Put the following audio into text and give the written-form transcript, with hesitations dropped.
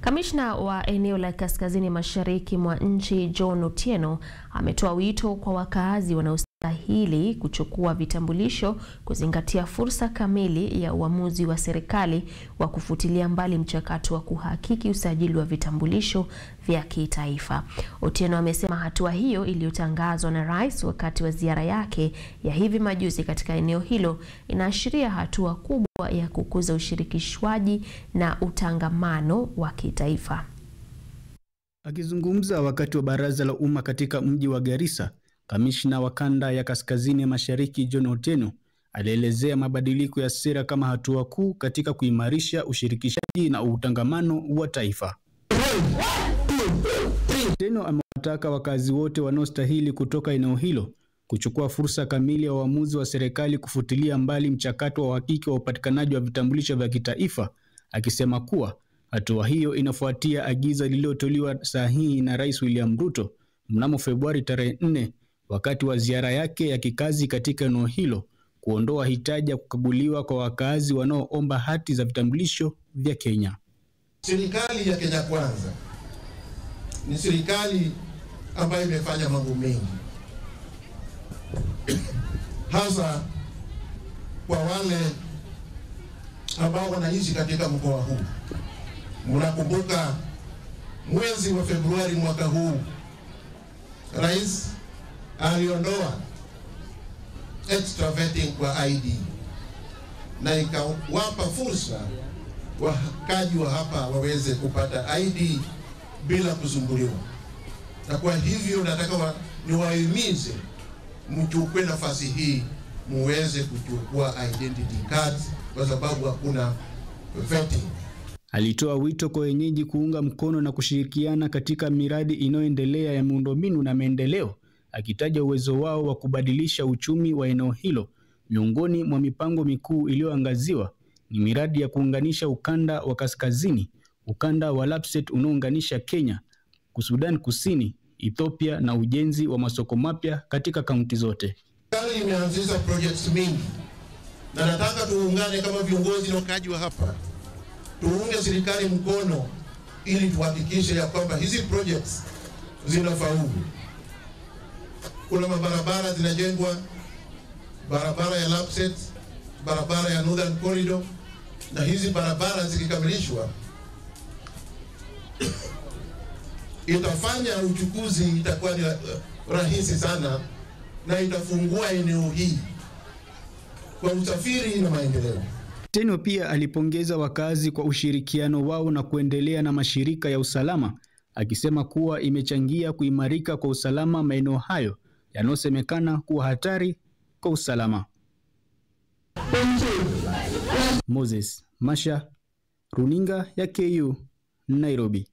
Kamishna wa eneo la kaskazini mashariki mwa nchi John Otieno ametoa wito kwa wakaazi wanaostahili kuchukua vitambulisho kuzingatia fursa kamili ya uamuzi wa serikali wa kufutilia mbali mchakato wa kuhakiki usajili wa vitambulisho vya kitaifa. Otieno amesema hatua hiyo iliyotangazwa na rais wakati wa ziara yake ya hivi majuzi katika eneo hilo inaashiria hatua kubwa ya kukuza ushirikishwaji na utangamano wa kitaifa. Akizungumza wakati wa baraza la umma katika mji wa Garissa, kamishna wa kanda ya kaskazini mashariki John Otieno alielezea mabadiliko ya sera kama hatua kuu katika kuimarisha ushirikishaji na utangamano wa taifa. Otieno amewataka wakazi wote wanaostahili kutoka eneo hilo kuchukua fursa kamili ya uamuzi wa serikali kufutilia mbali mchakato wa uhakiki wa upatikanaji wa vitambulisho vya kitaifa, akisema kuwa hatua hiyo inafuatia agizo lililotolewa sahihi na Rais William Ruto mnamo Februari tarehe 4 wakati wa ziara yake ya kikazi katika eneo hilo, kuondoa hitaji ya kukaguliwa kwa wakazi wanaoomba hati za vitambulisho vya Kenya. Serikali ya Kenya Kwanza ni serikali ambayo imefanya mambo mengi, hasa kwa wale ambao wanaishi katika mkoa huu. Mnakumbuka mwezi wa Februari mwaka huu Rais aliondoa extra vetting kwa ID na ikawapa fursa wakaji wa hapa waweze kupata ID bila kusumbuliwa. Na kwa hivyo nataka niwahimize mchukue nafasi hii muweze kuchukua identity cards kwa sababu hakuna vetting. Alitoa wito kwa wenyeji kuunga mkono na kushirikiana katika miradi inayoendelea ya miundombinu na maendeleo, akitaja uwezo wao wa kubadilisha uchumi wa eneo hilo. Miongoni mwa mipango mikuu iliyoangaziwa ni miradi ya kuunganisha ukanda wa kaskazini, ukanda wa Lapset unaounganisha Kenya, Sudan Kusini, Ethiopia na ujenzi wa masoko mapya katika kaunti zote. Serikali imeanzisha projects mingi na nataka tuungane kama viongozi na wakaji wa hapa. Tuunge serikali mkono ili tuhakikishe ya kwamba hizi projects zinafaulu. Kuna mabarabara zinajengwa, barabara ya Lapset, barabara ya Northern Corridor, na hizi barabara zikikamilishwa itafanya uchukuzi itakuwa ni rahisi sana na itafungua eneo hii kwa usafiri na maendeleo. Otieno pia alipongeza wakazi kwa ushirikiano wao na kuendelea na mashirika ya usalama, akisema kuwa imechangia kuimarika kwa usalama maeneo hayo yanayosemekana kuwa hatari kwa usalama. Moses Masha, Runinga ya KU, Nairobi.